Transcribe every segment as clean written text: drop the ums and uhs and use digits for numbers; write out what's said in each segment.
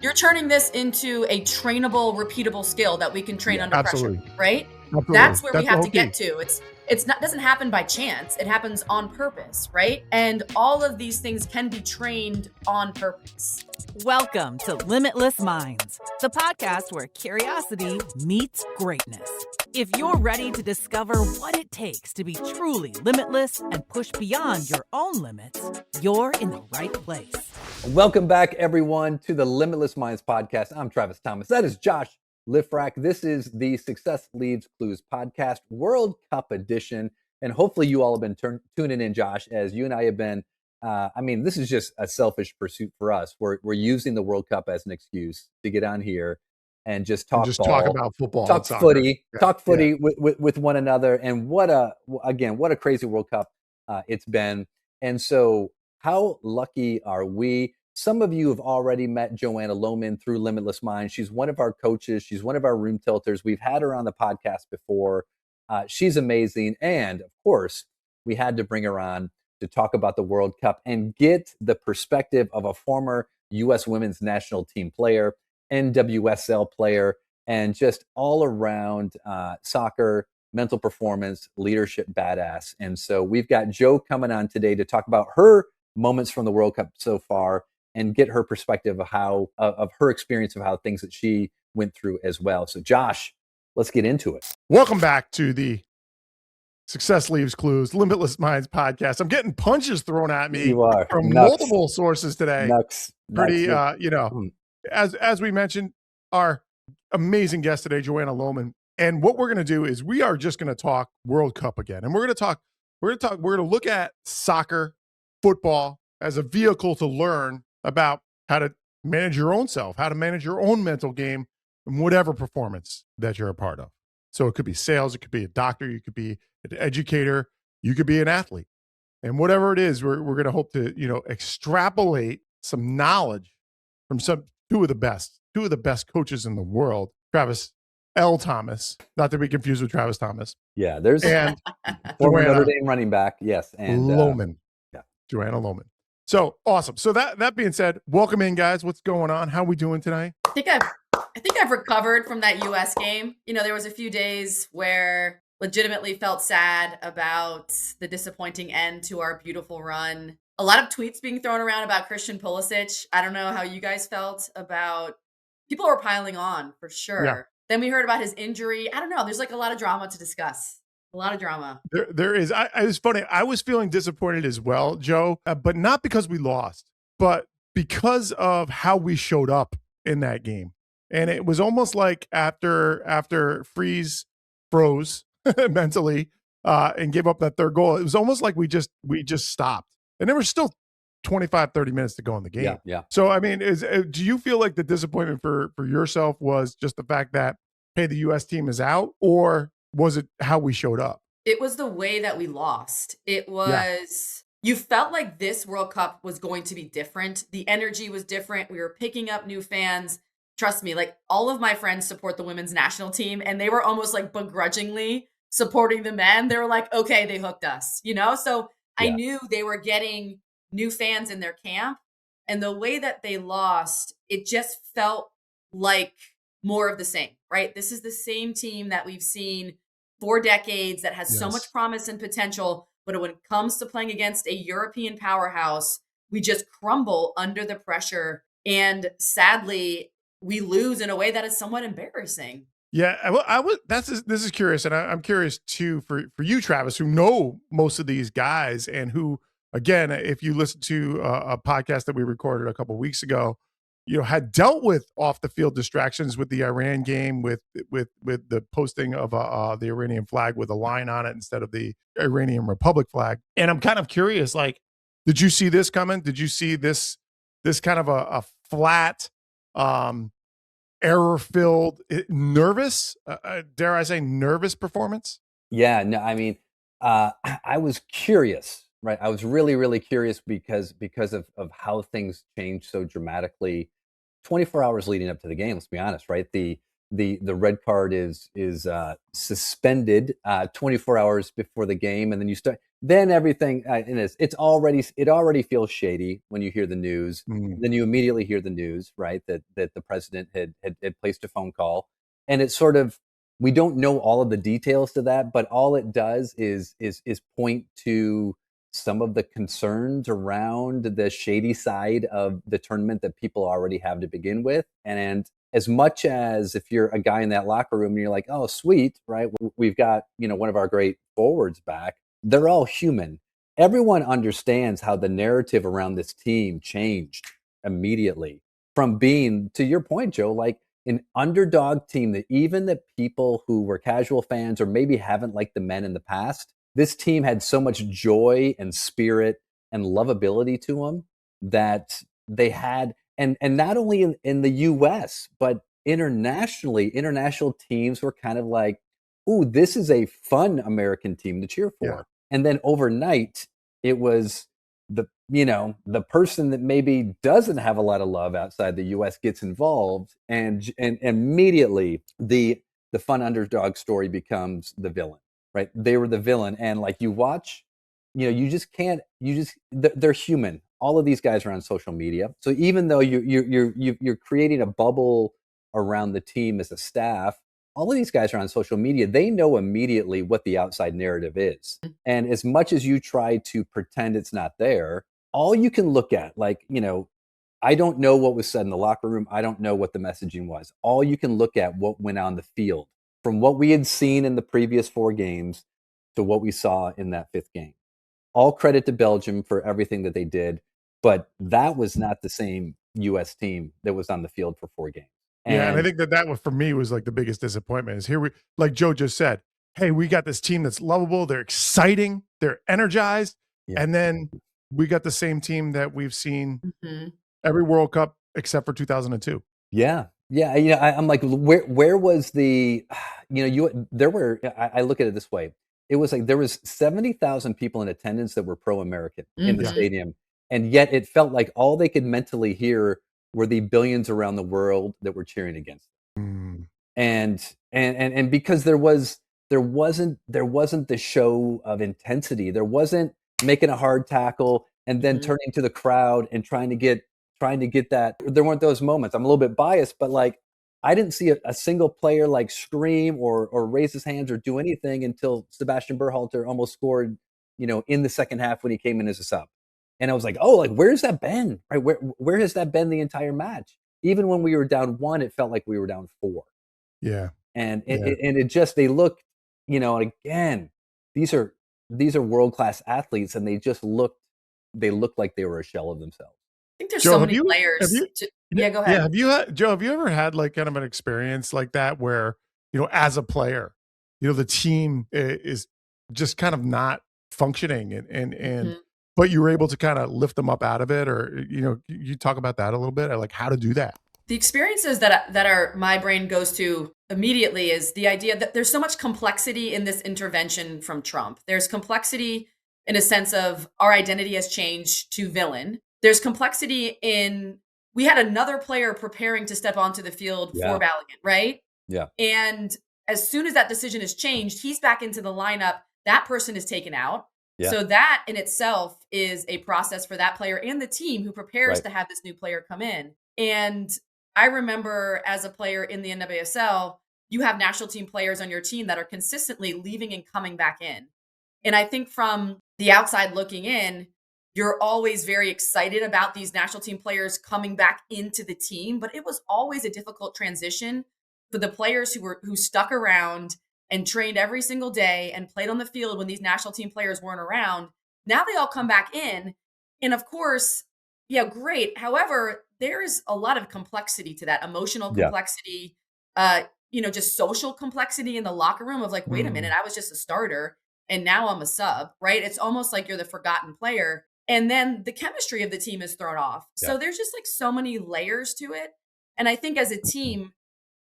You're turning this into a trainable, repeatable skill that we can train under absolutely. pressure, right? Absolutely. That's where we That's the have whole to get key. to. It's not doesn't happen by chance. It happens on purpose, right? And all of these things can be trained on purpose. Welcome to Limitless Minds, the podcast where curiosity meets greatness. If you're ready to discover what it takes to be truly limitless and push beyond your own limits, you're in the right place. Welcome back, everyone, to the Limitless Minds podcast. I'm Travis Thomas. That is Josh Lifrak. This is the Success Leaves Clues podcast, World Cup edition. And hopefully you all have been tuning in, Josh, as you and I have been. This is just a selfish pursuit for us. We're using the World Cup as an excuse to get on here and just talk ball, talk about football, talk footy, with one another. And what a crazy World Cup it's been. And so how lucky are we? Some of you have already met Joanna Lohman through Limitless Minds. She's one of our coaches. She's one of our room tilters. We've had her on the podcast before. She's amazing. And of course, we had to bring her on to talk about the World Cup and get the perspective of a former U.S. women's national team player, NWSL player, and just all around soccer, mental performance, leadership badass. And so we've got Jo coming on today to talk about her moments from the World Cup so far and get her perspective of how of her experience of how things that she went through as well. So Josh, let's get into it. Welcome back to the Success Leaves Clues, Limitless Minds podcast. I'm getting punches thrown at me from multiple sources today. Pretty, as we mentioned, our amazing guest today, Joanna Lohman. And what we're going to do is we are just going to talk World Cup again. And we're going to look at soccer, football as a vehicle to learn about how to manage your own self, how to manage your own mental game in whatever performance that you're a part of. So it could be sales, it could be a doctor, you could be an educator, you could be an athlete. And whatever it is, we're going to hope to, extrapolate some knowledge from two of the best coaches in the world, Travis L. Thomas, not to be confused with Travis Thomas. Yeah, there's and former Notre Dame running back, yes, and Lohman. Joanna Lohman. So awesome. So that being said, welcome in, guys. What's going on? How are we doing today? I think I've recovered from that US game. There was a few days where legitimately felt sad about the disappointing end to our beautiful run. A lot of tweets being thrown around about Christian Pulisic. I don't know how you guys felt about people were piling on for sure. Yeah. Then we heard about his injury. I don't know. There's a lot of drama to discuss. A lot of drama. There is. It was funny. I was feeling disappointed as well, Joe, but not because we lost, but because of how we showed up in that game. And it was almost like after Freeze froze mentally and gave up that third goal, it was almost like we just stopped. And there were still 25, 30 minutes to go in the game. Yeah. So, do you feel like the disappointment for yourself was just the fact that, hey, the U.S. team is out, or was it how we showed up? It was the way that we lost. It was, you felt like this World Cup was going to be different. The energy was different. We were picking up new fans. Trust me, all of my friends support the women's national team, and they were almost begrudgingly supporting the men. They were like, okay, they hooked us, So I knew they were getting new fans in their camp. And the way that they lost, it just felt like more of the same, right? This is the same team that we've seen for decades that has so much promise and potential. But when it comes to playing against a European powerhouse, we just crumble under the pressure. And sadly, we lose in a way that is somewhat embarrassing. Yeah, this is curious. And I'm curious too, for you, Travis, who know most of these guys and who, again, if you listen to a podcast that we recorded a couple of weeks ago, had dealt with off the field distractions with the Iran game, with the posting of the Iranian flag with a line on it instead of the Iranian Republic flag. And I'm kind of curious, did you see this coming? Did you see this kind of a flat, error-filled, nervous, dare I say, nervous performance? Yeah, no, I was curious. Right. I was really, really curious because of how things changed so dramatically 24 hours leading up to the game. Let's be honest, right? The red card is suspended 24 hours before the game. And then then everything it already feels shady when you hear the news. Then you immediately hear the news, right, that the president had placed a phone call, and it's sort of, we don't know all of the details to that, but all it does is point to some of the concerns around the shady side of the tournament that people already have to begin with. And as much as if you're a guy in that locker room and you're like, oh, sweet, right, we've got, one of our great forwards back, they're all human. Everyone understands how the narrative around this team changed immediately from being, to your point, Joe, like an underdog team that even the people who were casual fans or maybe haven't liked the men in the past, this team had so much joy and spirit and lovability to them that they had, and not only in the US, but internationally, international teams were kind of like, ooh, this is a fun American team to cheer for. Yeah. And then overnight, it was the person that maybe doesn't have a lot of love outside the US gets involved, and immediately the fun underdog story becomes the villain. Right, they were the villain, and like you watch, they're human. All of these guys are on social media, so even though you're creating a bubble around the team as a staff, all of these guys are on social media. They know immediately what the outside narrative is, and as much as you try to pretend it's not there, all you can look at, like, I don't know what was said in the locker room. I don't know what the messaging was. All you can look at what went on the field. From what we had seen in the previous 4 games to what we saw in that 5th game. All credit to Belgium for everything that they did, but that was not the same U.S. team that was on the field for 4 games. And I think that was, for me, was like the biggest disappointment is here like Joe just said, hey, we got this team that's lovable, they're exciting, they're energized, and then we got the same team that we've seen every World Cup except for 2002. Yeah. Yeah, I'm like, where was the, there were, I look at it this way. It was like there was 70,000 people in attendance that were pro-American in the stadium. And yet it felt like all they could mentally hear were the billions around the world that were cheering against them. And because there wasn't the show of intensity. There wasn't making a hard tackle and then turning to the crowd and trying to get that. There weren't those moments. I'm a little bit biased, but like, I didn't see a single player like scream or raise his hands or do anything until Sebastian Berhalter almost scored, in the second half when he came in as a sub. And I was like, oh, like, where's that been? Right? Where has that been the entire match? Even when we were down 1, it felt like we were down 4. Yeah. And it just, they looked, again, these are world-class athletes, and they looked like they were a shell of themselves. I think there's so many players. Go ahead. Yeah, Joe, have you ever had like kind of an experience like that where, as a player, the team is just kind of not functioning and but you were able to kind of lift them up out of it, or, you talk about that a little bit, or like how to do that? The experiences that my brain goes to immediately is the idea that there's so much complexity in this intervention from Trump. There's complexity in a sense of our identity has changed to villain. There's complexity in, we had another player preparing to step onto the field for Balogun, right? Yeah. And as soon as that decision is changed, he's back into the lineup. That person is taken out. Yeah. So that in itself is a process for that player and the team who prepares to have this new player come in. And I remember as a player in the NWSL, you have national team players on your team that are consistently leaving and coming back in. And I think from the outside looking in, you're always very excited about these national team players coming back into the team, but it was always a difficult transition for the players who stuck around and trained every single day and played on the field when these national team players weren't around. Now they all come back in. And of course, yeah, great. However, there's a lot of complexity to that, emotional complexity, just social complexity in the locker room of like, wait a minute, I was just a starter and now I'm a sub, right? It's almost like you're the forgotten player. And then the chemistry of the team is thrown off. Yeah. So there's just like so many layers to it. And I think as a team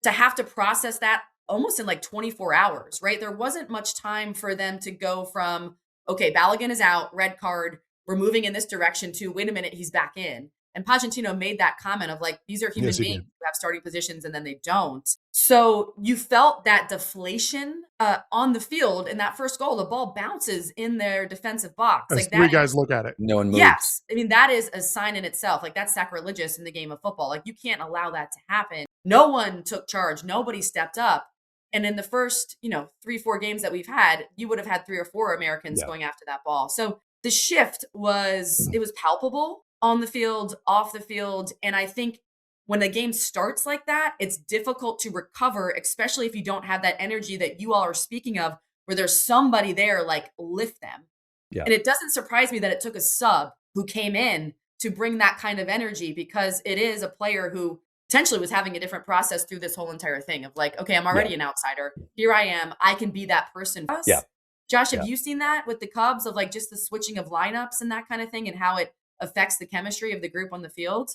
to have to process that almost in like 24 hours, right? There wasn't much time for them to go from, okay, Balogun is out, red card, we're moving in this direction, to wait a minute, he's back in. And Pochettino made that comment of like, these are human Yes, he beings did. who have starting positions and then they don't. So you felt that deflation on the field in that first goal. The ball bounces in their defensive box. As Like three that guys is, look at it. No one moves. yes. I mean, that is a sign in itself. Like that's sacrilegious in the game of football. Like you can't allow that to happen. No one took charge. Nobody stepped up. And in the first, 3-4 games that we've had, you would have had 3 or 4 Americans going after that ball. So the shift was palpable on the field, off the field. And I think when a game starts like that, it's difficult to recover, especially if you don't have that energy that you all are speaking of, where there's somebody there like lift them. Yeah. And it doesn't surprise me that it took a sub who came in to bring that kind of energy, because it is a player who potentially was having a different process through this whole entire thing of like, okay, I'm already an outsider. Here I am. I can be that person. Yeah. Josh, have you seen that with the Cubs of like just the switching of lineups and that kind of thing and how it affects the chemistry of the group on the field?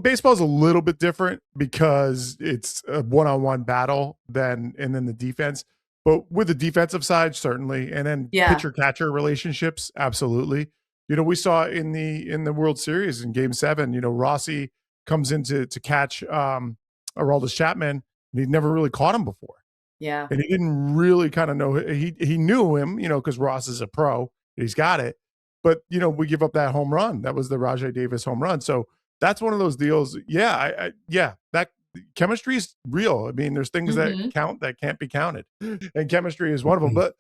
Baseball's a little bit different because it's a one-on-one battle and then the defense. But with the defensive side, certainly, and then pitcher-catcher relationships, absolutely. We saw in the World Series in Game 7, Rossi comes in to catch Aroldis Chapman, and he'd never really caught him before. Yeah. And he didn't really kind of know. He knew him, because Ross is a pro. He's got it. But, we give up that home run. That was the Rajai Davis home run. So that's one of those deals. Yeah, that chemistry is real. I mean, there's things that count that can't be counted. And chemistry is one of them. But,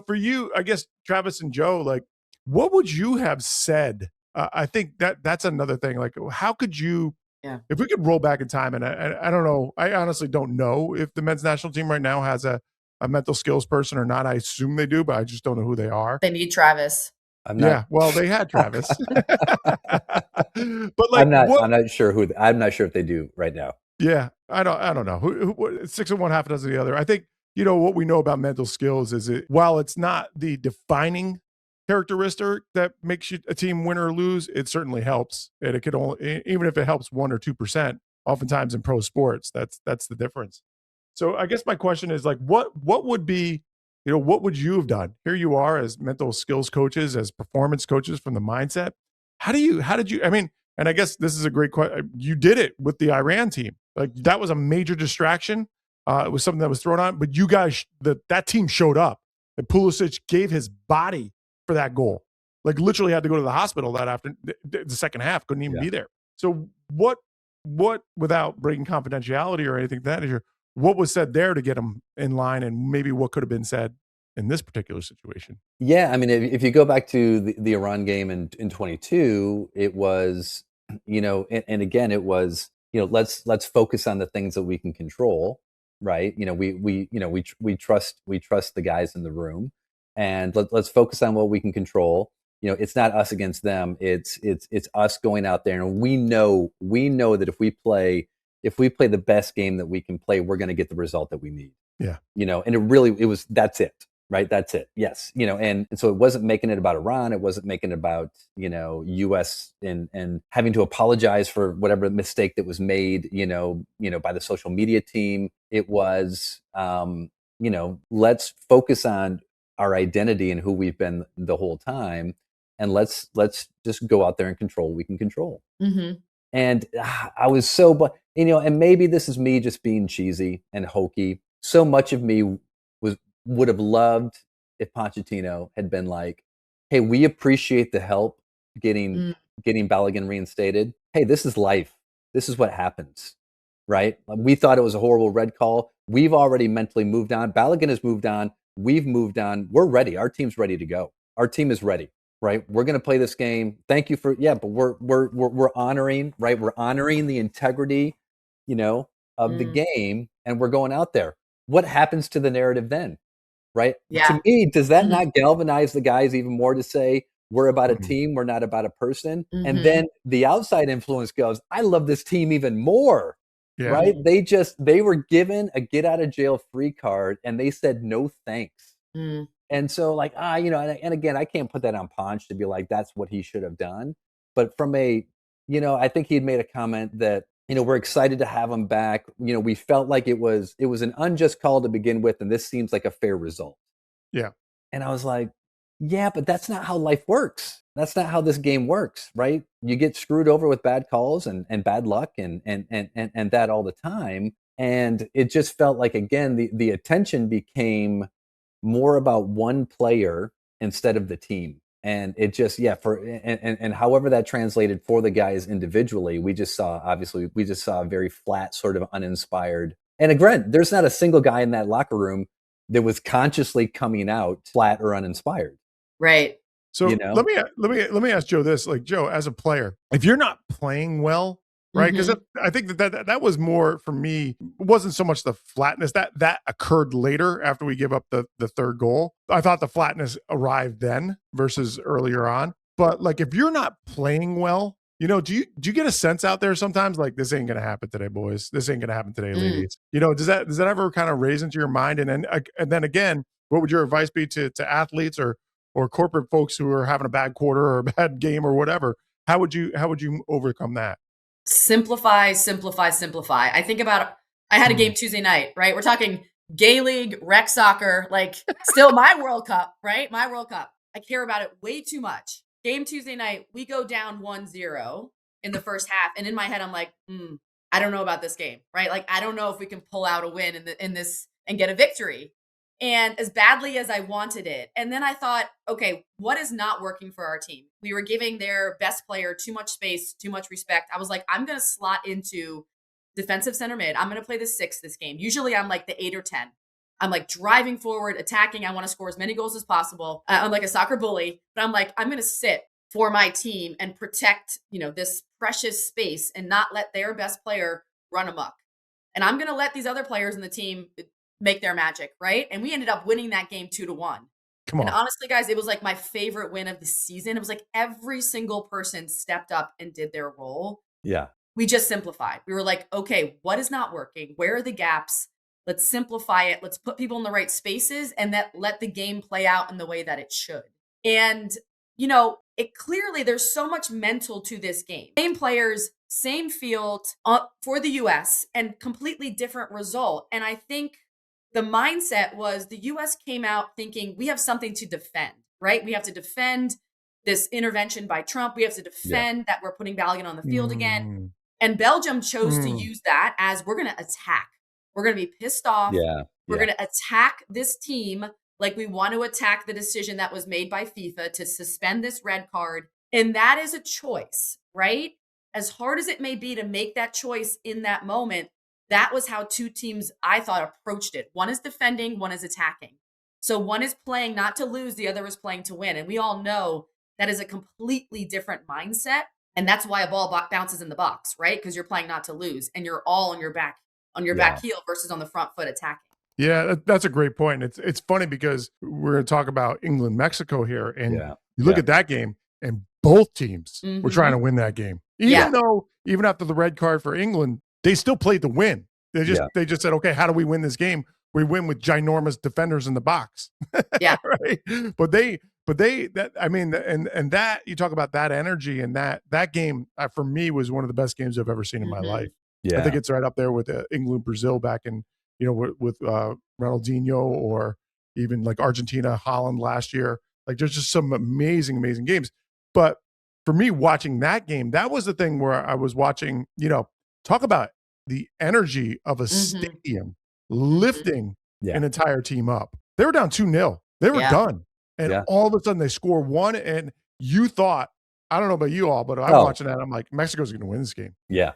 for you, I guess, Travis and Joe, like, what would you have said? I think that's another thing. Like, how could you, if we could roll back in time, and I don't know, I honestly don't know if the men's national team right now has a mental skills person or not. I assume they do, but I just don't know who they are. They need Travis. Well, they had Travis. But like, I'm not sure if they do right now. Yeah, I don't know. Who 6 of one, half a dozen of the other. I think, what we know about mental skills is while it's not the defining characteristic that makes you a team win or lose, it certainly helps. And it could only, even if it helps 1 or 2%, oftentimes in pro sports, that's the difference. So I guess my question is like, what would be, what would you have done? Here you are as mental skills coaches, as performance coaches from the mindset. How did you, I mean, and I guess this is a great question. You did it with the Iran team. Like that was a major distraction. It was something that was thrown on, but you guys, that team showed up. And Pulisic gave his body for that goal. Like literally had to go to the hospital that after the second half, couldn't even be there. So what without breaking confidentiality or anything that is, what was said there to get them in line, and maybe what could have been said in this particular situation? Yeah, I mean, if you go back to the Iran game in 22, it was, and again, it was, let's focus on the things that we can control, right? We trust the guys in the room, and let's focus on what we can control. It's not us against them. It's us going out there, and we know that if we play the best game that we can play, we're going to get the result that we need. Yeah. And that's it. Right. That's it. Yes. And so it wasn't making it about Iran. It wasn't making it about, US and having to apologize for whatever mistake that was made, by the social media team. It was, let's focus on our identity and who we've been the whole time. And let's just go out there and control what we can control. Mm-hmm. And I was so, and maybe this is me just being cheesy and hokey. So much of me would have loved if Pochettino had been like, hey, we appreciate the help getting Balogun reinstated. Hey, this is life. This is what happens, right? We thought it was a horrible red call. We've already mentally moved on. Balogun has moved on. We've moved on. We're ready. Our team's ready to go. Our team is ready, right? We're going to play this game. Thank you for, but we're honoring, right? We're honoring the integrity, of the game, and we're going out there. What happens to the narrative then? Right. Yeah. To me, does that not galvanize the guys even more to say we're about a team, we're not about a person? And then the outside influence goes, I love this team even more. Yeah. Right. They were given a get out of jail free card and they said no thanks. And so like, and again, I can't put that on Ponch to be like, that's what he should have done. But from I think he had made a comment that, we're excited to have him back. We felt like it was an unjust call to begin with, and this seems like a fair result. Yeah. And I was like, Yeah, but that's not how life works. That's not how this game works, right? You get screwed over with bad calls and bad luck and that all the time. And it just felt like, again, the attention became more about one player instead of the team. And it just, and however that translated for the guys individually, we just saw a very flat, sort of uninspired. And again, there's not a single guy in that locker room that was consciously coming out flat or uninspired. Right. So let me ask Joe this, like, Joe, as a player, if you're not playing well, right? Because I think that was more for me. It wasn't so much the flatness that occurred later after we give up the third goal. I thought the flatness arrived then versus earlier on. But like, if you're not playing well, do you get a sense out there sometimes like, this ain't gonna happen today, boys? This ain't gonna happen today, ladies. Does that ever kind of raise into your mind? And then again, what would your advice be to athletes or corporate folks who are having a bad quarter or a bad game or whatever? How would you overcome that? Simplify. I think about, I had a game Tuesday night, right? We're talking gay league, rec soccer, like still my World Cup, right? My World Cup. I care about it way too much. Game Tuesday night, we go down 1-0 in the first half. And in my head, I'm like, I don't know about this game, right? Like, I don't know if we can pull out a win in this and get a victory. And as badly as I wanted it. And then I thought, okay, what is not working for our team? We were giving their best player too much space, too much respect. I was like, I'm going to slot into defensive center mid. I'm going to play the 6 this game. Usually I'm like the 8 or 10. I'm like driving forward, attacking. I want to score as many goals as possible. I'm like a soccer bully, but I'm like, I'm going to sit for my team and protect, this precious space and not let their best player run amok. And I'm going to let these other players in the team make their magic, right? And we ended up winning that game 2-1. Come on. And honestly, guys, it was like my favorite win of the season. It was like every single person stepped up and did their role. Yeah. We just simplified. We were like, okay, what is not working? Where are the gaps? Let's simplify it. Let's put people in the right spaces and let the game play out in the way that it should. And, it clearly, there's so much mental to this game. Same players, same field for the US and completely different result. And I think the mindset was the US came out thinking we have something to defend, right? We have to defend this intervention by Trump. We have to defend that we're putting Balogun on the field again. And Belgium chose to use that as, we're going to attack. We're going to be pissed off. We're going to attack this team like we want to attack the decision that was made by FIFA to suspend this red card. And that is a choice, right? As hard as it may be to make that choice in that moment, that was how two teams, I thought, approached it. One is defending, one is attacking. So one is playing not to lose, the other is playing to win. And we all know that is a completely different mindset. And that's why a ball bounces in the box, right? Because you're playing not to lose and you're all on your back heel versus on the front foot attacking. Yeah, that's a great point. It's funny because we're going to talk about England, Mexico here. And you look at that game and both teams were trying to win that game. Even after the red card for England, they still played to win. They just said, okay, how do we win this game? We win with ginormous defenders in the box. Yeah. Right. But that you talk about that energy and that game for me was one of the best games I've ever seen in my life. Yeah. I think it's right up there with England, Brazil back in, with Ronaldinho, or even like Argentina, Holland last year. Like, there's just some amazing games. But for me, watching that game, that was the thing where I was watching, talk about the energy of a stadium lifting an entire team up. They were down 2-0. They were done. And all of a sudden they score one, and you thought, I don't know about you all, but I'm watching that. I'm like, Mexico's going to win this game. Yeah.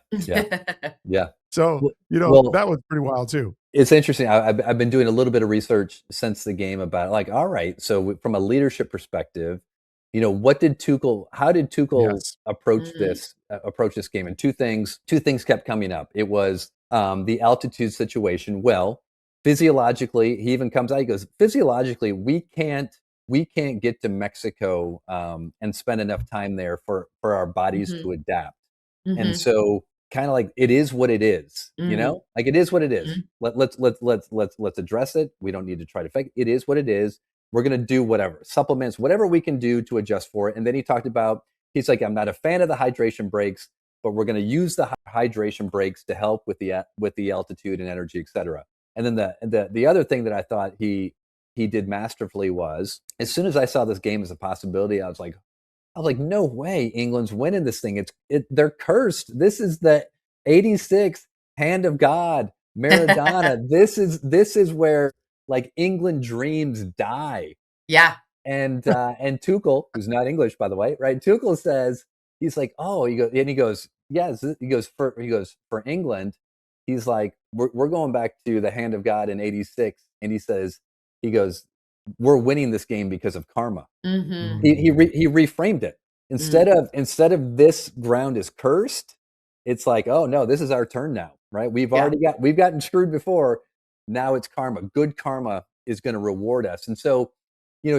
So, that was pretty wild too. It's interesting. I've been doing a little bit of research since the game about, like, all right, so from a leadership perspective, how did Tuchel approach this game? And two things kept coming up. It was the altitude situation. Well, physiologically, he even comes out, he goes, physiologically, we can't get to Mexico and spend enough time there for our bodies to adapt. And so, kind of like, it is what it is, like, it is what it is. Let's address it. We don't need to try to fake it. It is what it is. We're going to do whatever supplements, whatever we can do to adjust for it. And then he talked about, he's like, I'm not a fan of the hydration breaks, but we're going to use the hydration breaks to help with the altitude and energy, et cetera. And then the other thing that I thought he he did masterfully was, as soon as I saw this game as a possibility, I was like, no way England's winning this thing. They're cursed. This is the 86 hand of God, Maradona. This is where like England dreams die. Yeah. And Tuchel, who's not English, by the way, right? Tuchel says, he's like, oh, he goes, yes, he goes for England. He's like, we're going back to the hand of God in 86. And he goes, we're winning this game because of karma. Mm-hmm. He reframed it. Instead of this ground is cursed, it's like, oh no, this is our turn now, right? We've gotten screwed before. Now it's karma. Good karma is going to reward us. And so,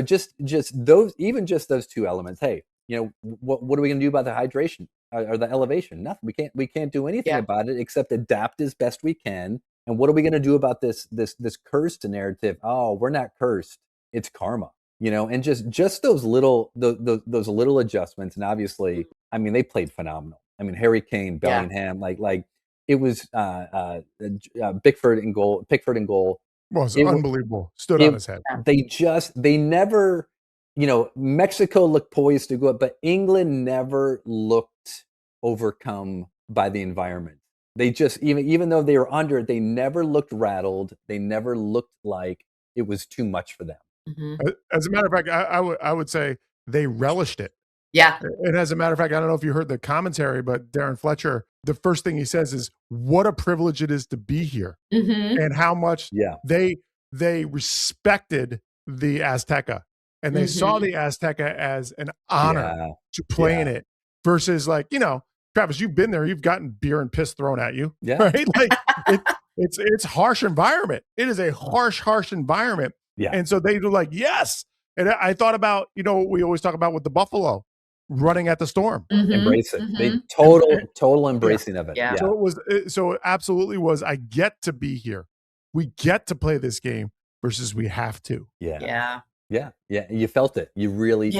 just those two elements. Hey, what are we going to do about the hydration or the elevation? Nothing. We can't do anything about it except adapt as best we can. And what are we going to do about this cursed narrative? Oh, we're not cursed. It's karma. And just those little adjustments. And obviously, I mean, they played phenomenal. I mean, Harry Kane, Bellingham, like it was Pickford in goal. Was unbelievable. Stood on his head. They never, Mexico looked poised to go up, but England never looked overcome by the environment. They just, even though they were under it, they never looked rattled. They never looked like it was too much for them. Mm-hmm. As a matter of fact, I would say they relished it. Yeah. And as a matter of fact, I don't know if you heard the commentary, but Darren Fletcher, the first thing he says is, what a privilege it is to be here. Mm-hmm. And how much they respected the Azteca. And they saw the Azteca as an honor to play in it versus like, Travis, you've been there. You've gotten beer and piss thrown at you. Yeah. Right? Like it's harsh environment. It is a harsh environment. Yeah. And so they were like, yes. And I thought about, we always talk about with the Buffalo running at the storm. Mm-hmm. Embrace it. They total embracing of it. Yeah. So it absolutely was, I get to be here. We get to play this game versus we have to. Yeah. You felt it. You really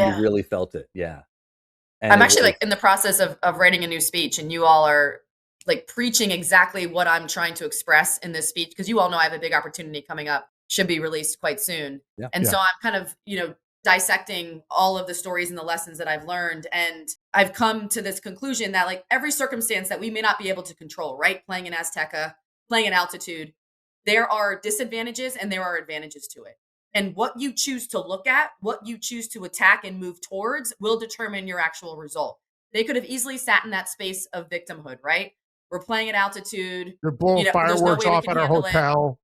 felt it. Yeah. And I'm actually like in the process of writing a new speech, and you all are like preaching exactly what I'm trying to express in this speech, because you all know I have a big opportunity coming up, should be released quite soon. Yeah. And so I'm kind of, dissecting all of the stories and the lessons that I've learned. And I've come to this conclusion that like every circumstance that we may not be able to control, right? Playing in Azteca, playing at altitude, there are disadvantages and there are advantages to it. And what you choose to look at, what you choose to attack and move towards will determine your actual result. They could have easily sat in that space of victimhood, right? We're playing at altitude. They're blowing fireworks off at our hotel.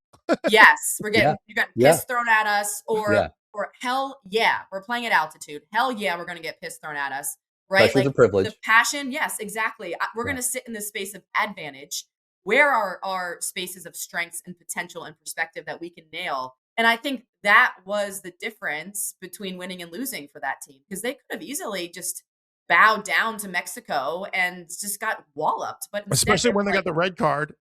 Yes, we're getting you got piss thrown at us, or hell yeah, we're playing at altitude. Hell yeah, we're going to get piss thrown at us, right? Pressure's a privilege. The passion, yes, exactly. We're going to sit in this space of advantage. Where are our spaces of strengths and potential and perspective that we can nail? And I think that was the difference between winning and losing for that team, because they could have easily just bowed down to Mexico and just got walloped. But especially when they got the red card,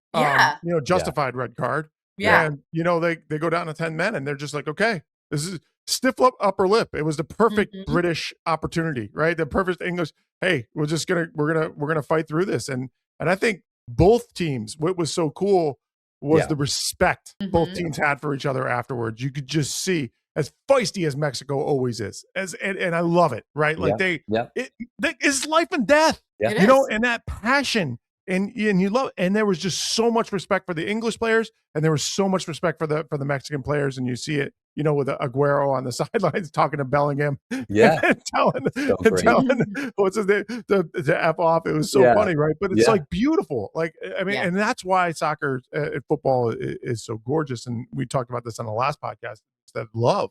justified red card. Yeah. And, they go down to 10 men and they're just like, okay, this is stiff upper lip. It was the perfect British opportunity, right? The perfect English. Hey, we're gonna fight through this. And I think both teams, what was so cool was the respect both teams had for each other afterwards. You could just see, as feisty as Mexico always is, and I love it, right? Like it's life and death, and that passion, and you love, and there was just so much respect for the English players, and there was so much respect for the Mexican players, and you see it, with Aguero on the sidelines talking to Bellingham, and telling what's his name to F off. It was so funny, right? But it's like beautiful, like I mean, and that's why soccer, football is so gorgeous. And we talked about this on the last podcast. That love,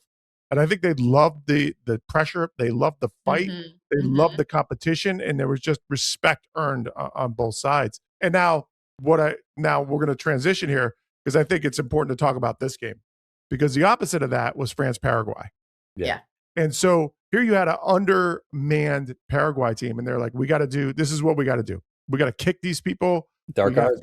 and I think they loved the pressure, they loved the fight, they loved the competition, and there was just respect earned on both sides. And now we're going to transition here, because I think it's important to talk about this game, because the opposite of that was France-Paraguay. Yeah. And so here you had an undermanned Paraguay team, and they're like, this is what we got to do. We got to kick these people. Dark arts.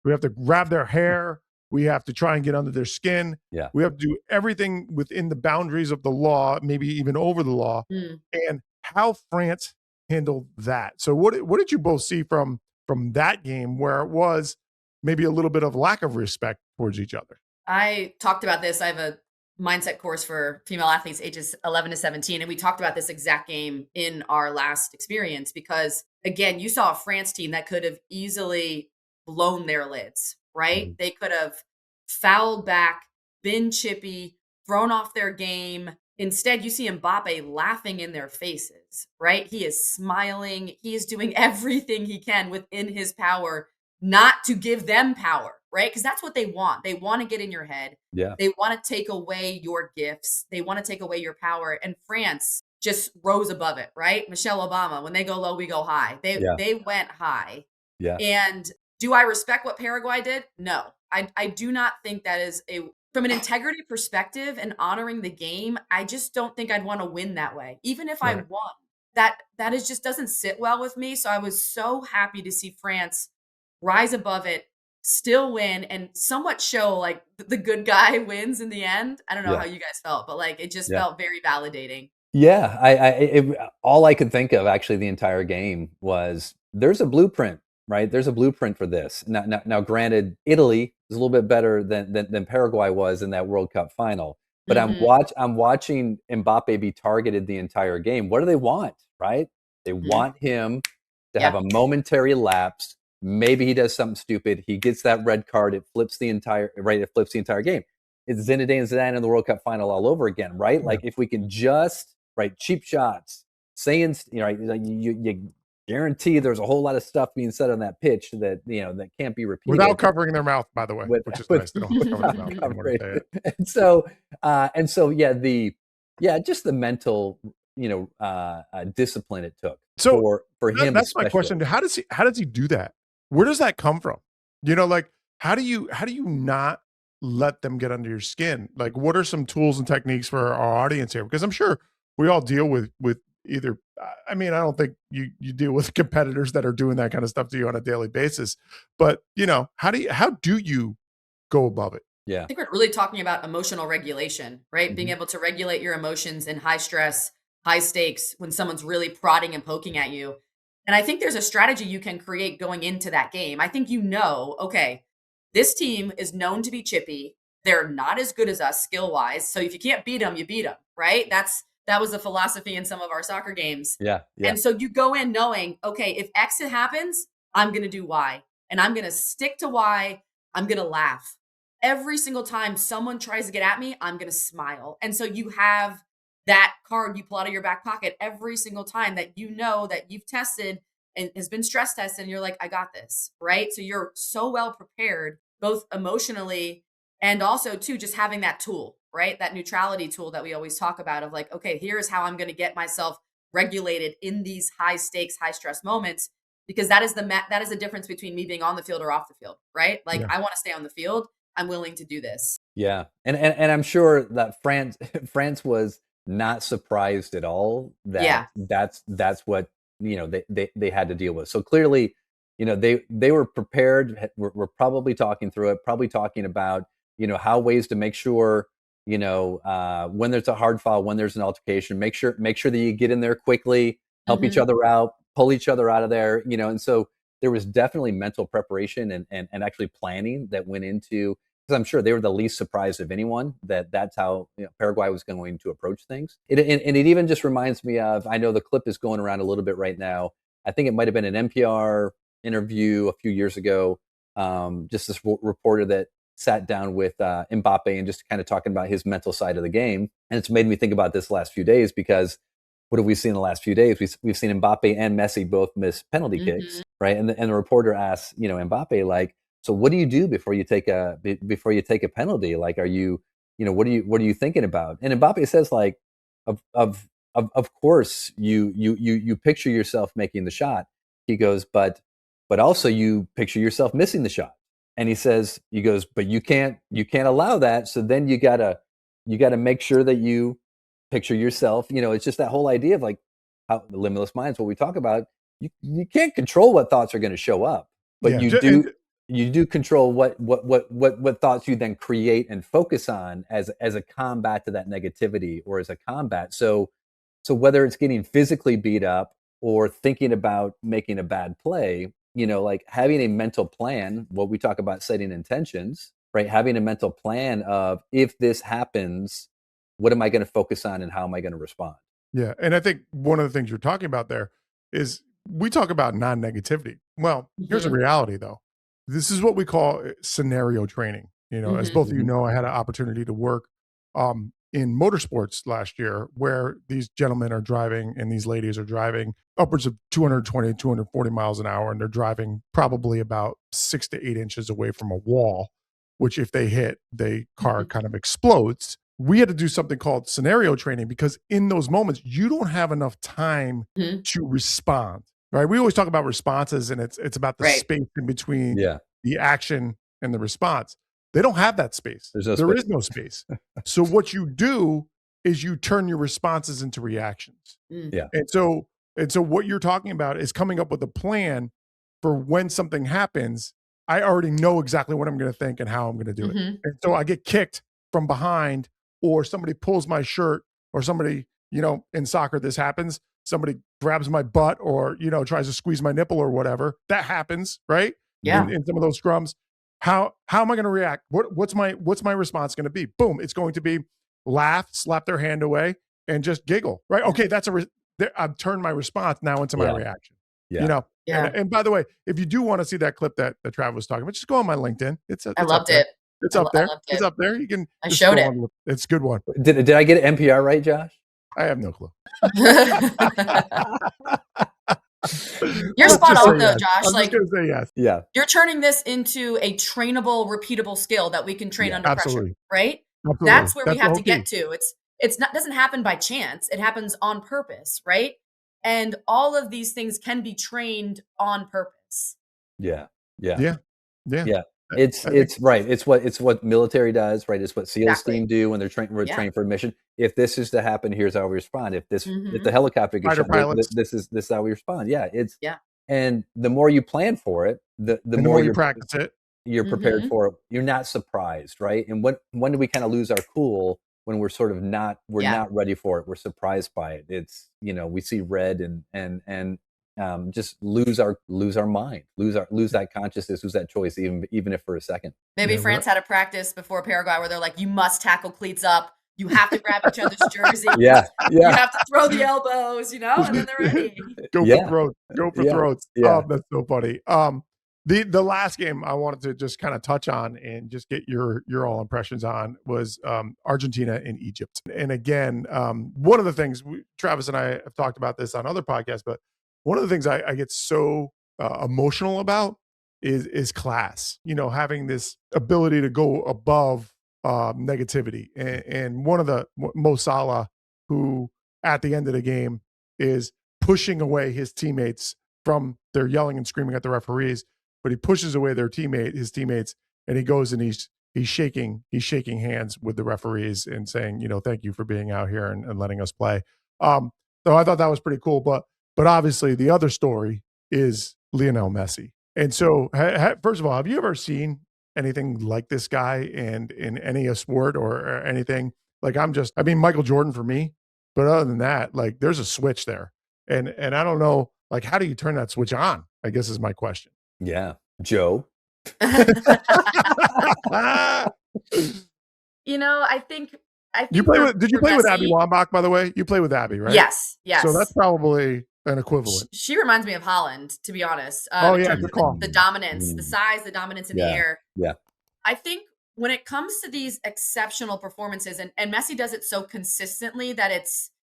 We have to grab their hair. We have to try and get under their skin. Yeah. We have to do everything within the boundaries of the law, maybe even over the law. And how France handled that. So what did you both see from that game, where it was maybe a little bit of lack of respect towards each other? I talked about this. I have a mindset course for female athletes ages 11 to 17. And we talked about this exact game in our last experience because, again, you saw a France team that could have easily blown their lids, right? Mm-hmm. They could have fouled back, been chippy, thrown off their game. Instead, you see Mbappe laughing in their faces, right? He is smiling. He is doing everything he can within his power not to give them power, right? Because that's what they want. They want to get in your head. Yeah. They want to take away your gifts. They want to take away your power. And France just rose above it, right? Michelle Obama, when they go low, we go high. They went high. Yeah. And do I respect what Paraguay did? No. I do not think that is from an integrity perspective and honoring the game, I just don't think I'd want to win that way. Even if I won, that is just doesn't sit well with me. So I was so happy to see France rise above it, still win, and somewhat show like the good guy wins in the end. I don't know how you guys felt, but like it just felt very validating. Yeah, all I could think of actually the entire game was there's a blueprint, right? There's a blueprint for this. Now, granted, Italy is a little bit better than Paraguay was in that World Cup final, but I'm watching Mbappe be targeted the entire game. What do they want, right? They want him to have a momentary lapse. Maybe he does something stupid. He gets that red card. It flips the entire game. It's Zinedine Zidane in the World Cup final all over again, right? Like if we can just cheap shots, saying you guarantee there's a whole lot of stuff being said on that pitch that that can't be repeated without covering their mouth, by the way, which is nice. They don't have to cover their mouth. And so just the mental discipline it took for him. That's my question. How does he do that? Where does that come from? How do you not let them get under your skin? Like, what are some tools and techniques for our audience here? Because I'm sure we all deal with either. I mean, I don't think you deal with competitors that are doing that kind of stuff to you on a daily basis. But how do you go above it? Yeah, I think we're really talking about emotional regulation, right? Mm-hmm. Being able to regulate your emotions in high stress, high stakes when someone's really prodding and poking at you. And I think there's a strategy you can create going into that game. I think okay, this team is known to be chippy. They're not as good as us skill-wise. So if you can't beat them, you beat them, right? That was a philosophy in some of our soccer games. Yeah. And so you go in knowing, okay, if X happens, I'm going to do Y. And I'm going to stick to Y. I'm going to laugh. Every single time someone tries to get at me, I'm going to smile. And so you have that card you pull out of your back pocket every single time that that you've tested and has been stress tested, and you're like, I got this, right? So you're so well prepared, both emotionally and also too, just having that tool, right? That neutrality tool that we always talk about of like, okay, here's how I'm going to get myself regulated in these high stakes, high stress moments, because that is the difference between me being on the field or off the field, right? Like I want to stay on the field. I'm willing to do this. Yeah. And I'm sure that France was not surprised at all that that's what they had to deal with. So clearly, they were prepared. We're probably talking through it, probably talking about how ways to make sure when there's a hard foul, when there's an altercation, make sure that you get in there quickly, help each other out, pull each other out of there. And so there was definitely mental preparation and actually planning that went into. Because I'm sure they were the least surprised of anyone that's how Paraguay was going to approach things. And it even just reminds me of, I know the clip is going around a little bit right now. I think it might have been an NPR interview a few years ago. Just this reporter that sat down with Mbappe and just kind of talking about his mental side of the game. And it's made me think about this last few days because what have we seen in the last few days? We've seen Mbappe and Messi both miss penalty kicks, right? And the reporter asks, Mbappe, like, so what do you do before you take a penalty? Like, are you, what are you thinking about? And Mbappe says, like, of course you picture yourself making the shot. He goes, but also you picture yourself missing the shot. And he goes, but you can't allow that. So then you gotta make sure that you picture yourself. It's just that whole idea of like how the limitless minds, what we talk about, you can't control what thoughts are going to show up, but you do control what thoughts you then create and focus on as a combat to that negativity or as a combat. So whether it's getting physically beat up or thinking about making a bad play, like having a mental plan, what we talk about setting intentions, right? Having a mental plan of, if this happens, what am I going to focus on and how am I going to respond? Yeah. And I think one of the things you're talking about there is we talk about non-negativity. Well, here's a reality though. This is what we call scenario training. You know, as both of you know, I had an opportunity to work in motorsports last year, where these gentlemen are driving and these ladies are driving upwards of 220, 240 miles an hour. And they're driving probably about 6 to 8 inches away from a wall, which if they hit, the car kind of explodes. We had to do something called scenario training, because in those moments, you don't have enough time to respond, right? We always talk about responses, and it's about the space in between the action and the response. They don't have that space. There is no space. So what you do is you turn your responses into reactions. Yeah. And so what you're talking about is coming up with a plan for when something happens. I already know exactly what I'm going to think and how I'm going to do it. And so I get kicked from behind, or somebody pulls my shirt, or somebody, you know, in soccer, this happens. Somebody grabs my butt, or, you know, tries to squeeze my nipple or whatever. That happens, right? Yeah. In some of those scrums. How am I going to react? What's my response going to be? Boom. It's going to be laugh, slap their hand away, and just giggle, right? Okay. That's I've turned my response now into my reaction, you know? Yeah. And by the way, if you do want to see that clip that Trav was talking about, just go on my LinkedIn. I loved it. It's up there. It's up there. You can. I showed it. It's a good one. Did I get NPR right, Josh? I have no clue. You're spot on though, Josh. I'm just gonna say yes. Yeah. You're turning this into a trainable, repeatable skill that we can train under pressure, right? Absolutely. That's where we have to get to. It's not, doesn't happen by chance. It happens on purpose, right? And all of these things can be trained on purpose. Yeah. It's right. It's what military does, right? It's what SEALs team do when they're trained for a mission. If this is to happen, here's how we respond. If the helicopter gets shot, this is how we respond. And the more you plan for it, the more you practice it, you're prepared for it. You're not surprised, right? And when do we kind of lose our cool? When we're sort of not ready for it. We're surprised by it. It's, you know, we see red and just lose our mind, lose that consciousness, lose that choice, even if for a second. Maybe France had a practice before Paraguay where they're like, you must tackle cleats up. You have to grab each other's jersey. You have to throw the elbows, you know, and then they're ready. Go for throats. Oh, that's so funny. The last game I wanted to just kind of touch on and just get your all impressions on was Argentina and Egypt. And again, one of the things Travis and I have talked about this on other podcasts, but one of the things I get so emotional about is class. You know, having this ability to go above negativity. And one of the Mo Salah, who at the end of the game is pushing away his teammates from their yelling and screaming at the referees. But he pushes away his teammates, and he goes and he's shaking hands with the referees and saying, you know, thank you for being out here and letting us play. So I thought that was pretty cool. But obviously the other story is Lionel Messi. And so first of all, have you ever seen anything like this guy and in any sport or anything? Like Michael Jordan for me, but other than that, like there's a switch there, and I don't know, like how do you turn that switch on? I guess is my question. Yeah. Joe. You know, I think did you play with Abby Wambach, by the way? You play with Abby, right? Yes. So that's probably an equivalent. She reminds me of Holland, to be honest. The dominance, the size, the dominance in the air. Yeah. I think when it comes to these exceptional performances, and Messi does it so consistently that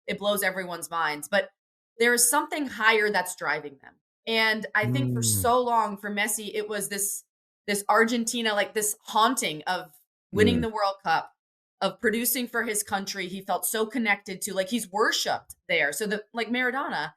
it blows everyone's minds, but there is something higher that's driving them. And I think for so long for Messi, it was this Argentina, like this haunting of winning the World Cup, of producing for his country. He felt so connected to, like, he's worshipped there. So like Maradona.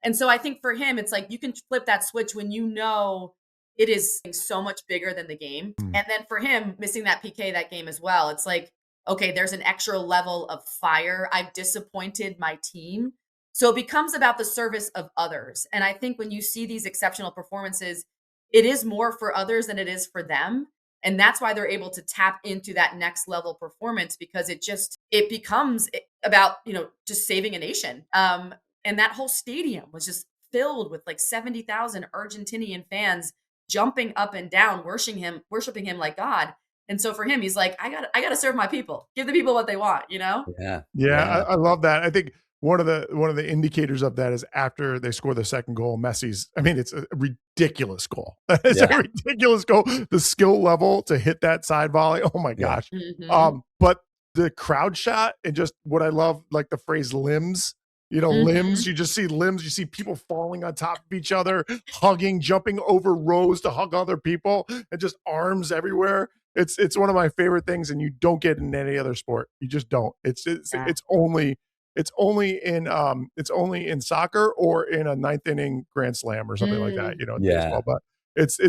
And so I think for him, it's like you can flip that switch when you know it is so much bigger than the game. And then for him, missing that PK that game as well, it's like, okay, there's an extra level of fire. I've disappointed my team. So it becomes about the service of others. And I think when you see these exceptional performances, it is more for others than it is for them. And that's why they're able to tap into that next level performance, because it becomes about, you know, just saving a nation. And that whole stadium was just filled with like 70,000 Argentinian fans jumping up and down, worshiping him like God. And so for him, he's like, I gotta serve my people, give the people what they want, you know? Yeah. I love that. I think one of the indicators of that is after they score the second goal, it's a ridiculous goal. It's a ridiculous goal. The skill level to hit that side volley. Oh my gosh. But the crowd shot and just what I love, like the phrase limbs, limbs, you just see limbs, you see people falling on top of each other, hugging, jumping over rows to hug other people, and just arms everywhere. It's one of my favorite things, and you don't get in any other sport. You just don't. It's only in soccer or in a ninth inning grand slam or something like that, in baseball. But it's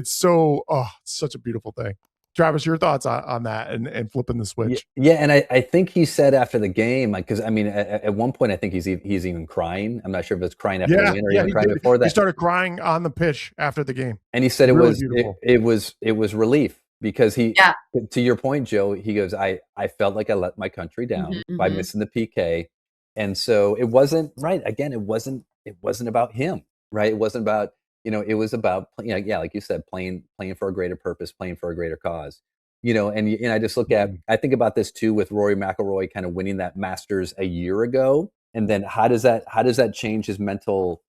such a beautiful thing. Travis, your thoughts on that and flipping the switch? Yeah, and I think he said after the game, because at one point I think he's even crying. I'm not sure if it's crying after the win or even crying before that. He started crying on the pitch after the game, and he said it was relief because to your point, Joe, he goes, I felt like I let my country down by missing the PK, and so it wasn't right. Again, it wasn't about him, right? It wasn't about. It was about, like you said, playing for a greater purpose, playing for a greater cause. And I just I think about this too with Rory McIlroy kind of winning that Masters a year ago, and then how does that change his mental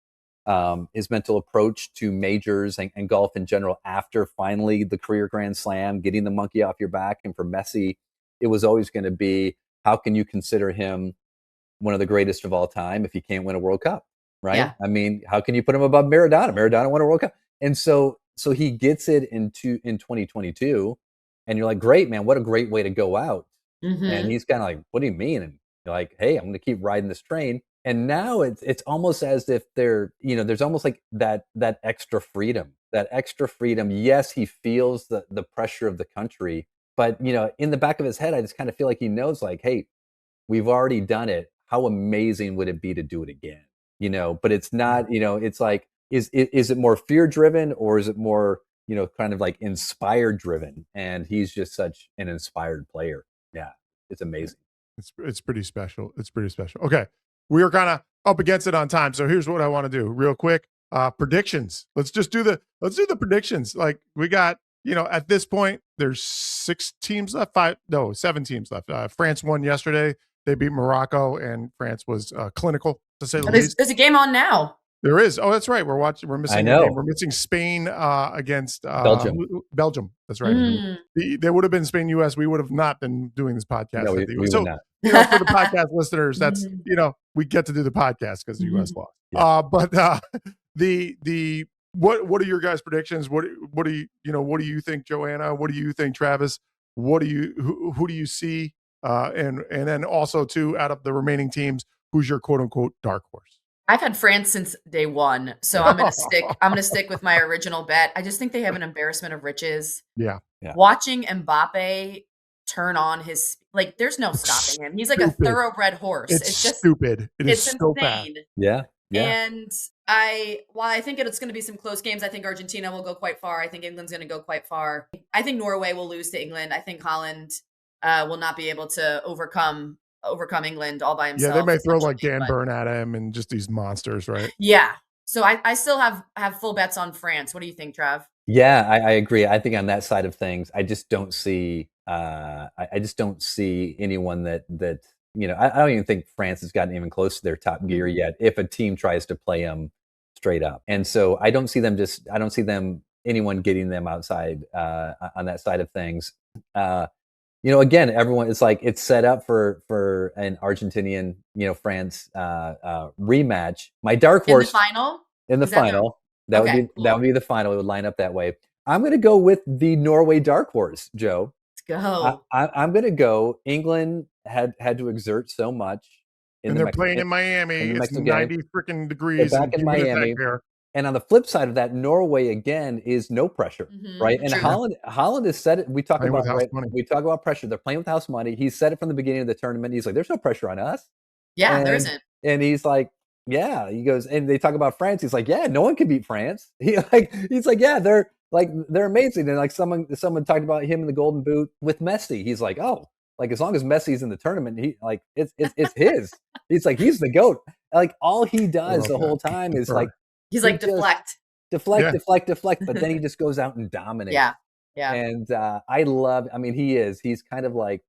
approach to majors and golf in general after finally the career Grand Slam, getting the monkey off your back, and for Messi, it was always going to be how can you consider him one of the greatest of all time if he can't win a World Cup? Right. Yeah. I mean, how can you put him above Maradona? Maradona won a World Cup. And so he gets it in 2022 and you're like, great, man, what a great way to go out. And he's kind of like, what do you mean? And you're like, hey, I'm going to keep riding this train. And now it's almost as if there's almost like that extra freedom. Yes, he feels the pressure of the country, but in the back of his head, I just kind of feel like he knows like, hey, we've already done it. How amazing would it be to do it again? But it's not, it's like, is it more fear driven or is it more, kind of like inspired driven? And he's just such an inspired player. Yeah. It's amazing. It's pretty special. Okay. We are kind of up against it on time. So here's what I want to do real quick. Predictions. Let's do the predictions. Like we got, at this point, there's 7 teams left. France won yesterday. They beat Morocco, and France was clinical, to say the least. There's a game on now. There is. Oh, that's right. We're missing a game. We're missing Spain against Belgium. That's right. They would have been Spain-US. We would have not been doing this podcast. No, we would not. For the podcast listeners, that's, we get to do the podcast because the US lost. Yeah. But what are your guys' predictions? What do you think, Joanna? What do you think, Travis? Who do you see? And then also too, out of the remaining teams, who's your quote unquote dark horse? I've had France since day one, so I'm gonna stick with my original bet. I just think they have an embarrassment of riches. Yeah. Watching Mbappe turn on there's no stopping him. He's like a thoroughbred horse. It's just stupid. It's insane. So bad. Yeah. And I think it's going to be some close games. I think Argentina will go quite far. I think England's going to go quite far. I think Norway will lose to England. I think Holland will not be able to overcome England all by himself. Yeah, they may throw like Dan Burn at him and just these monsters, right? Yeah. So I still have full bets on France. What do you think, Trav? Yeah, I agree. I think on that side of things, I just don't see anyone that I don't even think France has gotten even close to their top gear yet if a team tries to play them straight up. And so I don't see anyone getting them outside on that side of things. Again, everyone, it's set up for an Argentinian, France rematch. My dark horse in the final. That would be the final. It would line up that way. I'm going to go with the Norway dark horse, Joe. Let's go. I'm going to go. England had to exert so much. And they're playing in Miami. It's 90 freaking degrees. They're back in Miami. And on the flip side of that, Norway again is no pressure, right? And Holland has said it. We talk about pressure. They're playing with house money. He said it from the beginning of the tournament. He's like, "There's no pressure on us." Yeah, there isn't. And he's like, "Yeah." He goes, and they talk about France. He's like, "Yeah, no one can beat France." He's like, "Yeah, they're amazing." And like someone talked about him in the Golden Boot with Messi. He's like, "Oh, like as long as Messi's in the tournament, it's his." He's like, he's the GOAT. Like all he does the whole time is like. He's like deflect. But then he just goes out and dominates. Yeah. Yeah. And I mean, he's kind of like,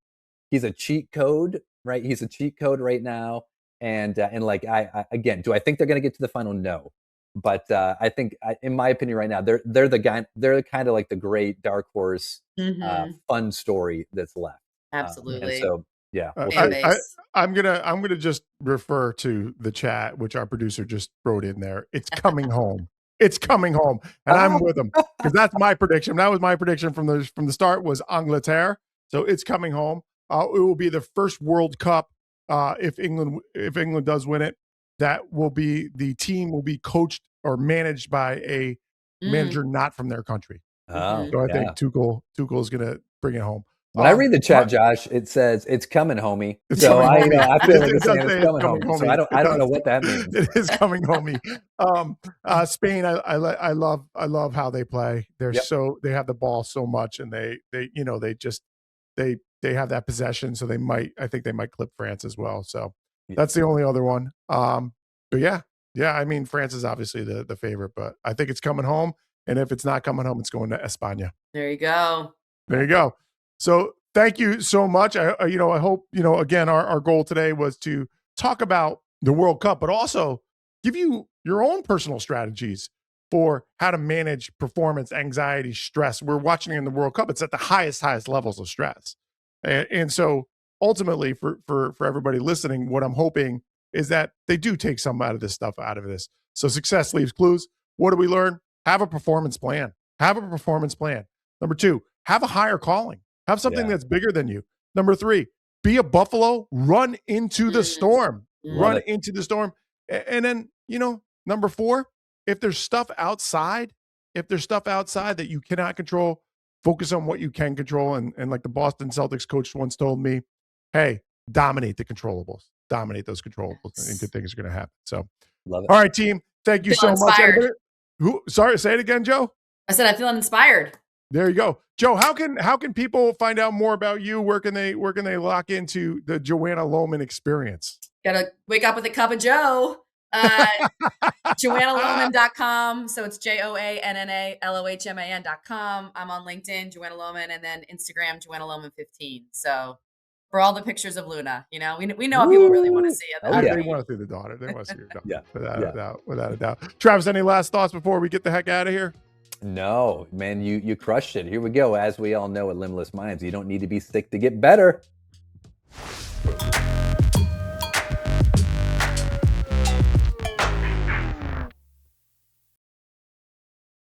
he's a cheat code, right? He's a cheat code right now. And like, again, do I think they're going to get to the final? No. But I think, in my opinion, right now, they're kind of like the great dark horse, fun story that's left. Absolutely. And so, yeah, I'm gonna just refer to the chat, which our producer just wrote in there. It's coming home. It's coming home, and I'm with them because that's my prediction. That was my prediction from the start. Was Angleterre, so it's coming home. It will be the first World Cup if England does win it. That will be the team will be coached or managed by a manager not from their country. Oh, so I think Tuchel is gonna bring it home. When I read the chat, Josh, it says it's coming, homie. It's so coming, I feel like it's saying it's coming, homie. So I don't know what that means. It is coming, homie. Spain, I love how they play. They're they have the ball so much, and they have that possession. So I think they might clip France as well. So that's the only other one. But yeah. I mean, France is obviously the favorite, but I think it's coming home. And if it's not coming home, it's going to España. There you go. There you go. So thank you so much. I hope, again, our goal today was to talk about the World Cup, but also give you your own personal strategies for how to manage performance, anxiety, stress. We're watching in the World Cup. It's at the highest levels of stress. And so ultimately for everybody listening, what I'm hoping is that they do take some out of this. So success leaves clues. What do we learn? Have a performance plan. Number 2, have a higher calling. Have something that's bigger than you. Number 3, be a buffalo, run into the storm. Into the storm. And then, number 4, if there's stuff outside that you cannot control, focus on what you can control. And like the Boston Celtics coach once told me, hey, dominate the controllables. Dominate those controllables, and good things are going to happen. So, love it. All right, team. Thank you so much. Sorry, say it again, Joe. I said I feel inspired. There you go, Joe. How can people find out more about you? Where can they lock into the Joanna Lohman experience? Gotta wake up with a cup of Joe. JoannaLohman.com. So it's JoannaLohman.com. I'm on LinkedIn, Joanna Lohman, and then Instagram, Joanna Lohman 15. So for all the pictures of Luna, we know what people really want to see. They want to see the daughter. They want to see your daughter. Without a doubt. Travis, any last thoughts before we get the heck out of here? No, man, you crushed it. Here we go. As we all know at Limitless Minds, you don't need to be sick to get better.